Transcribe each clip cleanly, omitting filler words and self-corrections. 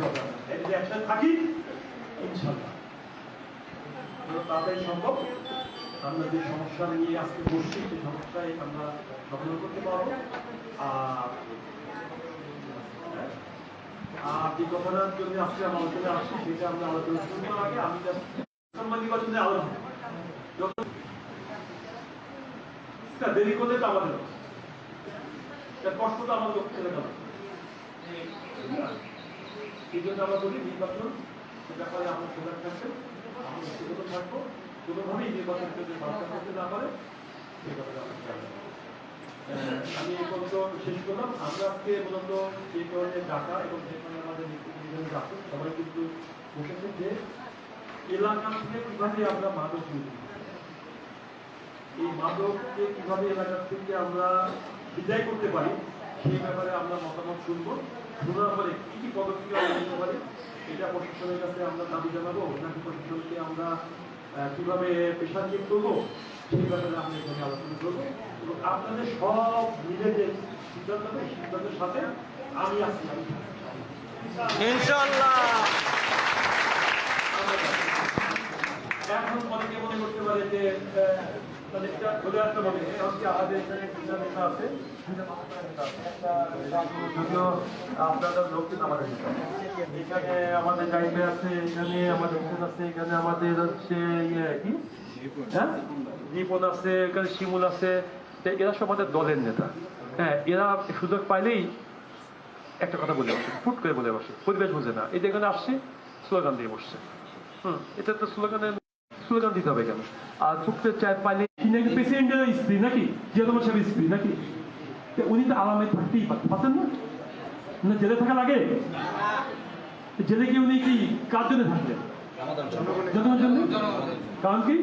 যদি একসাথে থাকি ইনশাআল্লাহ তাড়াতাড়ি সম্ভব আমরা যে সমস্যা নিয়ে আজকে বসছি সেই সমস্যায় আমরা সমাধান করতে পারবো। আর যে কথাটার জন্য আজকে আমরা আলোচনা আসছি সেটা আমরা আলোচনা শুরু আগে আমি নির্বাচনে আলোচনা দেরি করলে তো আমাদের কষ্ট তো আমাদের লক্ষ্য ছেড়ে গেল। এই জন্য আমরা বলি নির্বাচন সে ব্যাপারে আমরা সজাগ থাকবে, আমরা সচেতন থাকবো, কোনোভাবেই নির্বাচন যদি বাধা করতে না পারে সেই ব্যাপারে আমি এই পর্যন্ত শেষ করলাম। আমরা আজকে মূলত যে ধরনের ডাকা এবং যেখানে আমাদের ডাকুন সবাই কিন্তু বসেছে যে এলাকা থেকে কিভাবে আমরা মাদক নিই, এই মাদককে কিভাবে এলাকা থেকে আমরা বিদায় করতে পারি সেই ব্যাপারে আমরা মতামত শুনবো। শোনার পরে কি কি পদক্ষেপ আমরা নিতে পারি এটা প্রশাসনের কাছে আমরা দাবি জানাবো, নাকি প্রশাসনকে আমরা কিভাবে পেশাজীব করবো সেই ব্যাপারে আমরা এখানে আলোচনা করবো। এবং আপনাদের সব নিজেদের সিদ্ধান্ত নেই, সিদ্ধান্তের সাথে আমি আছি ইনশাআল্লাহ। এখন অনেকে মনে করতে পারে যে একটা ধরে আসতে হবে আমাদের এখানে আছে যদিও আপনাদের লোক কিন্তু আমাদের এখানে আমাদের গাইবে আছে, এখানে আমাদের আছে, এখানে আমাদের হচ্ছে ইয়ে কি হ্যাঁ রিপন আছে, এখানে শিমুল আছে, এরা সব আমাদের দলের নেতা। হ্যাঁ, এরা সুযোগ পাইলেই একটা কথা বলে বসে, ফুট করে বলে বসে, পরিবেশ বুঝে না। এই যে এখানে আসছে স্লোগান দিয়ে বসছে। এটা তো স্লোগান দিতে হবে কেন? আর চুক্তি চায় পাইলে প্রেসিডেন্টের স্ত্রী নাকি জিয়াদুর সাহেবের স্ত্রী নাকি উনি তো আরামে থাকতেই পারতেন না? জেলে থাকা লাগে? জেলে কি উনি কি কার জন্য থাকলেন? জনগণের জন্য। কারণ কি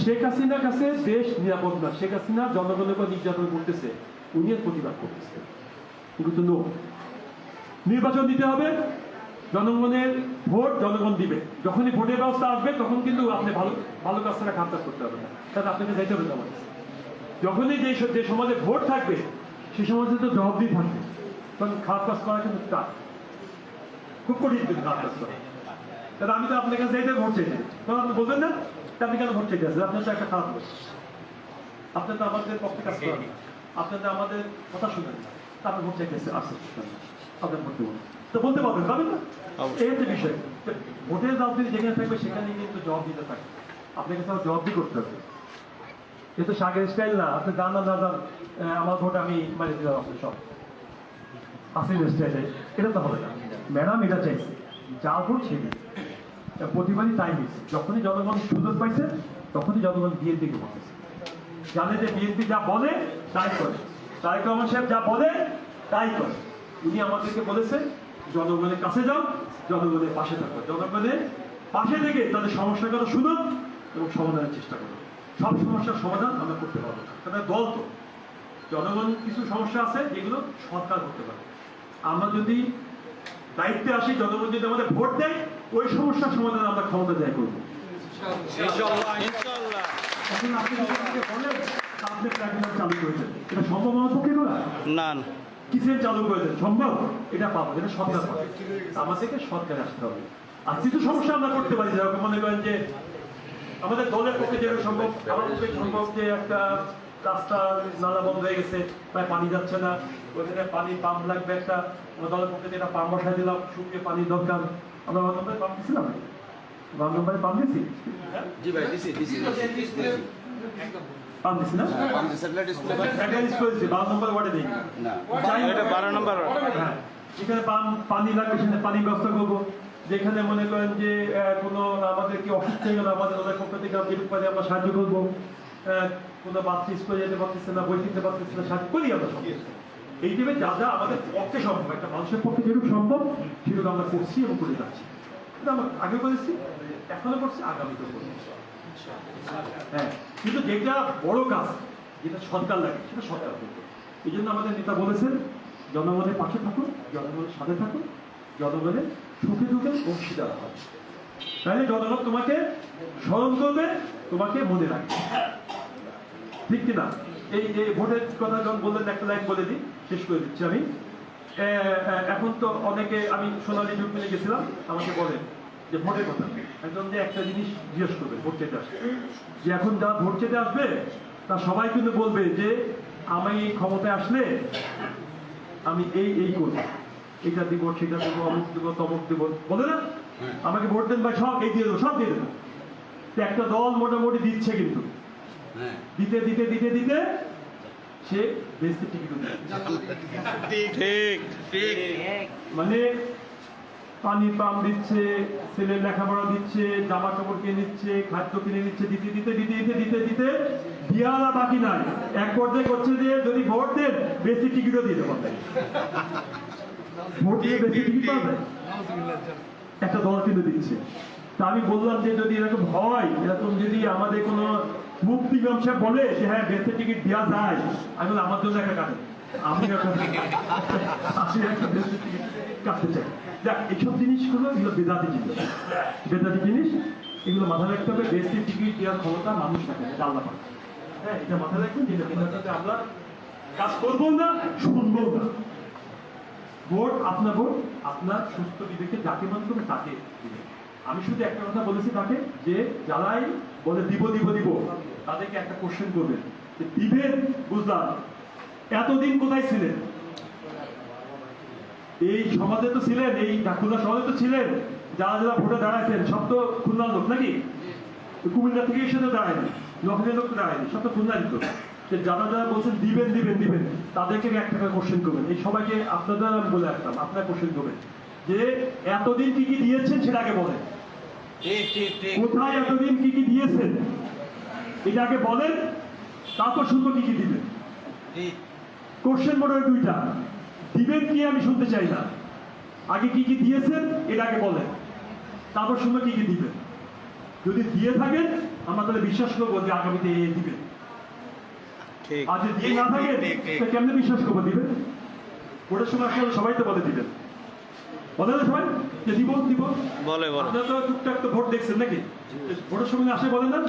শেখ হাসিনার কাছে দেশ নিরাপদ না, শেখ হাসিনা জনগণের উপর নির্যাতন করতেছে, উনি এর প্রতিবাদ করতেছে। কিন্তু নির্বাচন দিতে হবে, জনগণের ভোট জনগণ দিবে। যখনই ভোটের ব্যবস্থা আসবে তখন কিন্তু আপনি ভালো ভালো কাজ ছাড়া খারাপ কাজ করতে হবে না, তাহলে আপনাকে যাইতে হবে আমার কাছে। যখনই যে সমাজে ভোট থাকবে সেই সমাজে তো জবাবদিহি থাকবে, তখন খারাপ কাজ করা কিন্তু টাফ, খুব কঠিন কিন্তু খারাপ কাজ করা। তাহলে আমি তো আপনার কাছে যাইতে ভোট চাইতে, তখন আপনি বলবেন না আপনি কেন ভোট চাইতে আসছেন? আপনার তো একটা খারাপ করছে, আপনার তো আমাদের পক্ষে কাজ করেন না, আপনার তো আমাদের কথা শুনেন না, আপনি ভোট চাইতে আসছেন, আপনার ভোট দেবো তো বলতে পারবেন না? এই হচ্ছে বিষয়। ভোটের জবাবদিহি যেখানে থাকবে সেখানে কিন্তু জবাব দিতে থাকবে, আপনাকে তাও জবাবদিহি করতে হবে। এ তো সাগের স্টাইল না, আপনি জান না জান আমার ভোট আমি মারিয়ে দিলাম আপনি সব আসিন স্টাইলে, এটা তো হবে না। ম্যাডাম এটা চাইছে যা ভোট সেদিন প্রতিবারই তাই দিচ্ছে, যখনই জনগণ সুযোগ পাইছে তখনই জনগণ বিএনপিকে বলতেছে, জানে যে বিএনপি যা বলে তাই করে, তারেক রহমান সাহেব যা বলে তাই করে। উনি আমাদেরকে বলেছে জনগণের কাছে যাও, জনগণের পাশে থাকো, জনগণের পাশে থেকে তাদের সমস্যাগুলো শুনো এবং সমাধানের চেষ্টা করো। সব সমস্যার সমাধান আমরা করতে পারবো না, কারণ দল তো জনগণ কিছু সমস্যা আছে যেগুলো সরকার করতে পারে। আমরা যদি দায়িত্বে আসি, জনগণ যদি আমাদের ভোট দেয়, ওই সমস্যার সমাধান আমরা ক্ষমতা দেয় করবো ইনশাআল্লাহ। এখন আপনি বলেন আপনি ট্রাইব্যুনাল চালু করেছেন, এটা সম্ভব আমার পক্ষে করা না। কিসের চালু করেছেন? সম্ভব? এটা পাবো, এটা সরকার পাবে, আমাদেরকে সরকারে আসতে হবে। আর কিছু সমস্যা আমরা করতে পারি, যেরকম মনে করেন যে আমাদের দলের পক্ষে যেরকম সম্ভব, আমার পক্ষে সম্ভব যে একটা রাস্তা নালা বন্ধ হয়ে গেছে, প্রায় পানি যাচ্ছে না, ওইখানে পানি পাম্প লাগবে একটা, আমার দলের পক্ষে যেটা পাম্প বসাই দিলাম, শুকিয়ে পানির দরকার। আমরা বান্ধবারে পাম্প দিচ্ছিলাম, বান্ধবারে পাম্প দিচ্ছি পাম্প দিচ্ছি না, হ্যাঁ, যেখানে পানি লাগবে সেখানে পানি ব্যবস্থা করবো। যেখানে মনে করেন যে কোনো আমাদের কি অসুস্থ হয়ে গেল, আমাদের ওদের পক্ষ থেকে যেটুকু পারি আমরা সাহায্য করবো। কোনো বাচ্চা স্কুলে যেতে পারতেছে না, বই শিখতে পারতেছে না, সাহায্য করি আমরা সব। এই টাইপে যা যা আমাদের পক্ষে সম্ভব, একটা মানুষের পক্ষে যেটুকু সম্ভব সেটুকু আমরা করছি এবং করে যাচ্ছি। এটা আমরা আগে করেছি, এখনো করছি, আগামীতেও করছি। হ্যাঁ, কিন্তু যেটা বড় কাজ, যেটা সরকার লাগে সেটা সরকার করবে। এই জন্য আমাদের নেতা বলেছেন জনগণের পাশে থাকুন, জনগণের সাথে থাকুন, জনগণের সুখে দুঃখে অংশীদার হবে, তাহলে জনগণ তোমাকে স্মরণ করবে, তোমাকে মনে রাখবে, ঠিক কিনা? এই ভোটের কথা যখন বললেন একটা লাইন বলে দিই, শেষ করে দিচ্ছি আমি। এখন তো অনেকে, আমি সোনালী জুট মিলে গেছিলাম, আমাকে বলে যে ভোটের কথা, একদম যে একটা জিনিস জিজ্ঞেস করবে ভোট চেতে আসবে, যে এখন যা ভোট চেতে আসবে তা সবাই কিন্তু বলবে যে আমি এই ক্ষমতায় আসলে আমি এই করবো, এটা দিব, সেটা দেবো, অমুক দেবো, তমুক দেবো, বলে না? আমাকে ভোট দেন ভাই, সব এই দিয়ে দেবো, সব দিয়ে দেবো। একটা দল মোটামুটি দিচ্ছে, কিন্তু দিতে দিতে দিতে দিতে সে বেশি টিকিট মানে পানির পাম্প দিচ্ছে, ছেলের লেখাপড়া দিচ্ছে, জামা কাপড় কিনে দিচ্ছে, খাদ্য কিনে দিচ্ছে, দিতে দিতে দিতে দিতে দিতে দিতে দিয়ালা বাকি নাই। এক পর্যায়ে করছে যে যদি ভোট দেন বেশি টিকিটও দিয়ে দেবো, ভোট দিয়ে বেশি টিকিট পাওয়া যায়, একটা দল কিন্তু দিচ্ছে। তা আমি বললাম যে যদি এরকম হয়, এরকম যদি আমাদের কোনো মুক্তি ব্যবসা বলে যে হ্যাঁ বেশি টিকিট দেওয়া যায়, আমি বলি আমার জন্য একটা কাটে, আমি একটা বেশি টিকিট কাটতে চাই। দেখ, এইসব জিনিসগুলো এগুলো বেদাতি জিনিস, বেদাতি জিনিস, এগুলো মাথায় রাখতে হবে। বেশি টিকিট দেওয়ার ক্ষমতা মানুষ থাকে, এটা আল্লাহ পাক। হ্যাঁ, এটা মাথায় রাখবেন, যেটা বেদাতিতে আমরা কাজ করবো না, শুনবো না। ভোট আপনার ভোট, আপনার সুস্থ বিবেকে যাকে মনে করবে তাকে দিবেন। আমি শুধু একটা কথা বলেছি তাকে, যে যারাই বলে দিব দিব দিব, তাদেরকে একটা কোশ্চেন করবেন যে দিবেন বুঝলাম, এতদিন কোথায় ছিলেন? এই সমাজে তো ছিলেন, এই খুলনা সমাজে তো ছিলেন, যারা যারা ভোটে দাঁড়াইছেন সব তো খুলনার লোক নাকি? কুমিল্লা থেকে এসে তো দাঁড়ায়নি, লখনের লোক দাঁড়ায়নি, সব তো খুলনারই তো। যারা যারা বলছেন দিবেন দিবেন দিবেন, তাদেরকে একটা কোশ্চেন করবেন। এই সবাইকে আপনাদের আমি বলে রাখতাম, আপনার কোশ্চেন করবেন যে এতদিন কি কি দিয়েছেন সেটা আগে বলেন। কোথায় এতদিন কি কি দিয়েছেন এটা আগে বলেন, তারপর শুনবো কি কি দিবেন। কোশ্চেন মোট ওই দুইটা, দিবেন কি আমি শুনতে চাই না, আগে কি কি দিয়েছেন এটা আগে বলেন, তারপর শুনবো কি কি দিবেন। যদি দিয়ে থাকেন আমরা তাহলে বিশ্বাস করবো যে আগামীতে দিবেন, আর যদি দিয়ে না থাকেন কেমনে বিশ্বাস করবো দিবেন? ভোটের সময় আসলে সবাই তো বলে দিবেন, বলে না সবাই যে দিব দিব বলে। আপনারা তো টুকটাক তো ভোট দেখছেন নাকি? ভোটের সময় আসে বলেন না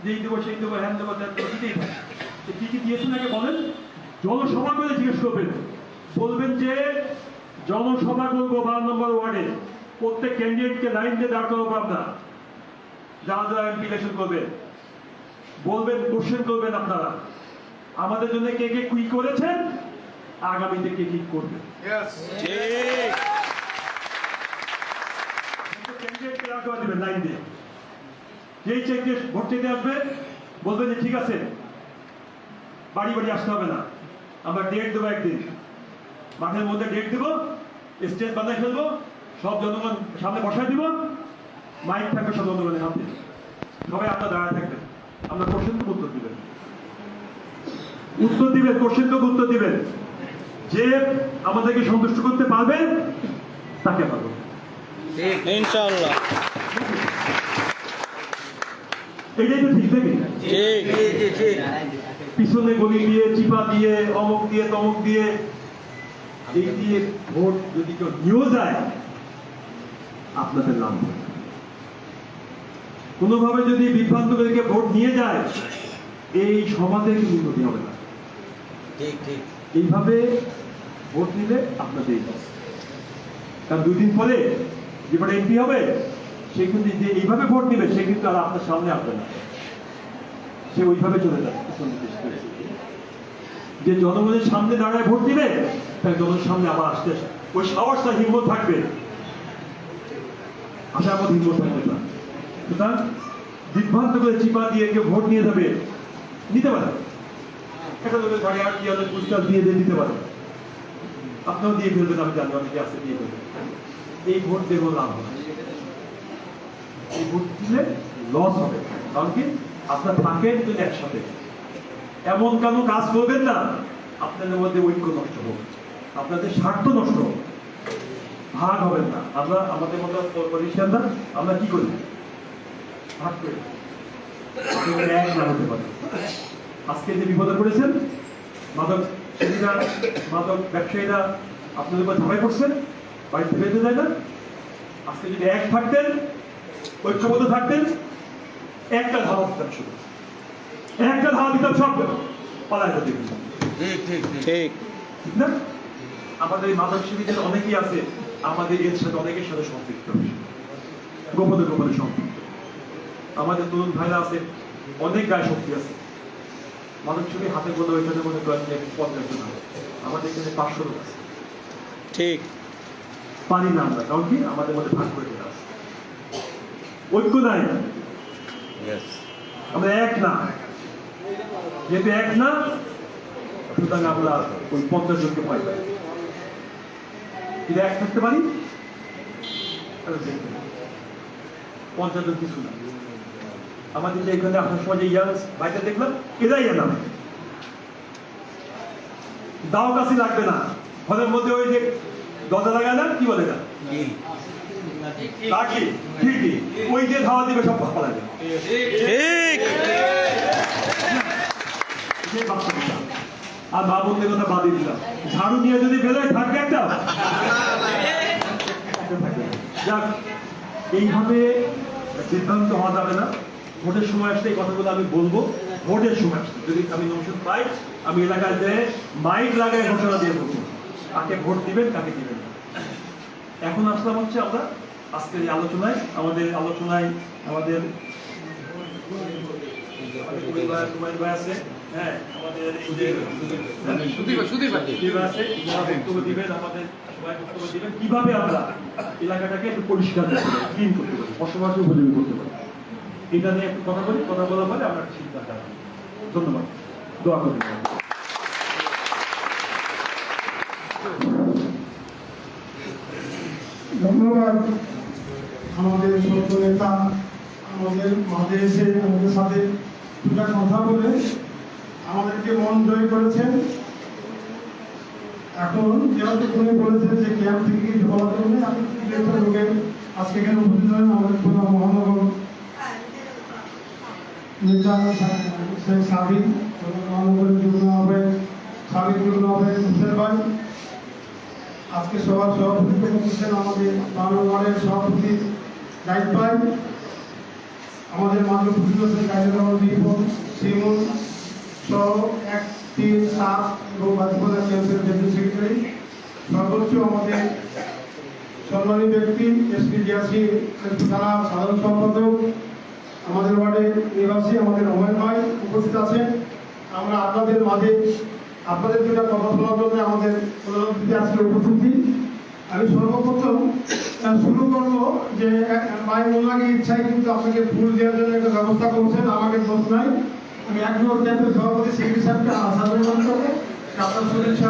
যে এই দেবো সেই দেবো, হ্যান দেবো, ত্যান দেবো, দিতেই থাকে। কি কি দিয়েছেন আগে বলেন। জনসভা করে জিজ্ঞেস করবেন, বলবেন যে জনসভা করবো 12 নম্বর ওয়ার্ডে, প্রত্যেক ক্যান্ডিডেটকে লাইন দিয়ে দাঁড় করাবো আমরা, যারা যারা এমপি ইলেকশন করবেন, বলবেন, কোশ্চেন করবেন আপনারা আমাদের জন্য কে কে কি করেছেন, আগামীতে কে কি করবেন। দিবেন লাইন দিয়ে, যেই চেকে ভোট চেতে আসবে বলবেন যে ঠিক আছে বাড়ি বাড়ি আসতে হবে না, আমরা ডেট দেবো, একদিন মাঠের মধ্যে ডেট দেবো, স্টেজ বানায় ফেলবো, সব জনগণ সামনে বসায় দিব, মাইক থাকবে সব জনগণের হাতে, সবাই আপনার দাঁড়ায় থাকবেন, আমরা কোশ্চেন তো উত্তর দিবেন, কোশ্চেন তো উত্তর দিবেন। যে আমাদেরকে সন্তুষ্ট করতে পারবেন তাকে পাবো ইনশাআল্লাহ। এটাই তো ঠিক নাকি? পিছনে গলি দিয়ে, চিপা দিয়ে, অমুক দিয়ে, তমুক দিয়ে, এই দিয়ে ভোট যদি কেউ নিয়েও যায় আপনাদের লাভ হবে। কোনোভাবে যদি বিভ্রান্ত করে ভোট নিয়ে যায়, এই সমাজের কিন্তু উন্নতি হবে না। এইভাবে ভোট নিলে আপনাদের, কারণ 2 দিন পরে যেটা এমপি হবে সে কিন্তু যে এইভাবে ভোট নিবে সে কিন্তু আর আপনার সামনে আসবে না, সে ওইভাবে চলে যাবে। যে জনগণের সামনে দাঁড়ায় ভোট দিবে তাই জনগণের সামনে আবার আসতে ওই সাহসটা, হিম্মত থাকবে, আশার মধ্যে হিম্মত থাকবে না। সুতরাং বিভ্রান্ত করে চিপা দিয়ে কেউ ভোট নিয়ে যাবে, নিতে পারে, একটা লোকের গাড়ি আর দিয়ে পুরস্কার দিয়ে দিতে পারে, আপনারাও দিয়ে ফেলবেন, আমি জানি অনেকে আসতে দিয়ে ফেলবেন। এই ভোট দেবো লাভ হবে, এই ভোট দিলে লস হবে। কারণ কি আপনার থাকেন কিন্তু একসাথে, এমন কেন কাজ করবেন না আপনাদের মধ্যে ঐক্য নষ্ট হোক, আপনাদের স্বার্থ নষ্ট হোক, ভাগ হবেন না। আমরা আমাদের মতো পলিটিশিয়ানরা আমরা কি করি, ভাগ করি, এক না হতে পারে। আজকে যে বিপদে পড়েছেন মাদক ব্যবসায়ীরা আপনাদের উপর ঝাঁপাই পড়ছেন, বাড়িতে বেঁধে যায় না। আজকে যদি এক থাকতেন, ঐক্যবদ্ধ থাকতেন, একটা ধাওয়া দিতাম, শুধু একটা ধাওয়া দিতাম, সব পালায় যেতে। ঠিক না? আমাদের মাদক সেবীদের অনেকেই আছে আমাদের এর সাথে অনেকের সাথে সম্পৃক্ত, গোপনে গোপনে সম্পৃক্ত। আমাদের তরুণ ভাইরা আছে, অনেক গায়ে শক্তি আছে। মাদক সেবী হাতে গোনা ওইখানে মনে করেন 50 জন, আমাদের এখানে 500 লোক আছে। ঠিক পারি না আমরা, কারণ কি আমাদের মধ্যে ভাগ করে দেওয়া আছে, ঐক্য নাই, আমরা এক না। যেহেতু এক না, সুতরাং আমরা ওই 50 জনকে ভয় পাই। যদি এক থাকতে পারি 50 জন কিছু না। আমাদের যে এখানে আসার সময় যে ইয়াং ভাইটা দেখলাম, এরাই এলাম, দাও কাছে লাগবে না, ঘরের মধ্যে ওই যে দরজা লাগায় না, কি বলে না লাকি, ঠিকই ওই যে ধাওয়া দিবে সব ভাগ পালা যাবে। ঠিক আর মা বোনদের কথা বাদই দিলাম, ঝাড়ু নিয়ে যদি বেরোয় থাকবে একটা। যাক, এইভাবে সিদ্ধান্ত হওয়া যাবে না। ভোটের সময় আসলে এই কথাগুলো আমি বলবো। ভোটের সময় আসলে যদি আমি নমস্কার পাই, আমি এলাকায় যে মাইক লাগায় ঘোষণা দিয়ে বলবো কাকে ভোট দিবেন কাকে দিবেন না। এখন আসলাম হচ্ছে আমরা আজকের এই আলোচনায়, আমাদের আছে, হ্যাঁ, আমাদের কিভাবে আমরা এলাকাটাকে একটু পরিষ্কার ক্লিন করতে পারি, বসবাসের উপযোগী করতে পারি, এটা নিয়ে একটু কথা বলি। কথা বলার পরে আমরা সিদ্ধান্ত নেব। ধন্যবাদ, দোয়া করি। ধন্যবাদ আমাদের সত্য নেতা আমাদের মাঝে এসে আমাদের সাথে দুটা কথা বলে আমাদেরকে মন জয় করেছেন। এখন যেহেতু উনি বলেছেন যে ক্যাম্প থেকে কিছু বলার জন্য আমি লোকে আজকে এখানে উপস্থিত হলেন আমাদের পুরো মহানগর নেতা শেখ সাবিক, মহানগরের যুগ্ম আহ্বায়ক সাবিক যুগ্ম আহ্বায়ক হুসেন ভাই, আজকে সবার সভাপতিত্ব করছেন আমাদের বাংলার সভাপতি জাহিদ ভাই, আমাদের মাননীয় উপস্থিত আছেন কাজীগঞ্জ রিপন শিমুল সহ 1, 3, 7 এবং বাদীপাড়া ক্যাম্পের ডেপুটি সেক্রেটারি, সর্বোচ্চ আমাদের সম্মানী ব্যক্তি এসপি জিয়াসি থানা সাধারণ সম্পাদক, আমাদের ওয়ার্ডের নিবাসী আমাদের রহমান ভাই উপস্থিত আছেন। আমরা আপনাদের মাঝে আপনাদের দুটা কথা শোনার জন্য আমাদের আজকে উপস্থিতি। আমি সর্বপ্রথম শুরু করবো যে ভাই মোল্লাকে ইচ্ছায় কিন্তু আপনাকে ফুল দেওয়ার জন্য একটা ব্যবস্থা করছেন, আমাকে দোষ নাই। আমি 1 নম্বর ক্যাম্পের সভাপতি সেক্রেটারি সাহেবকে আশা করব আপনার শুভেচ্ছা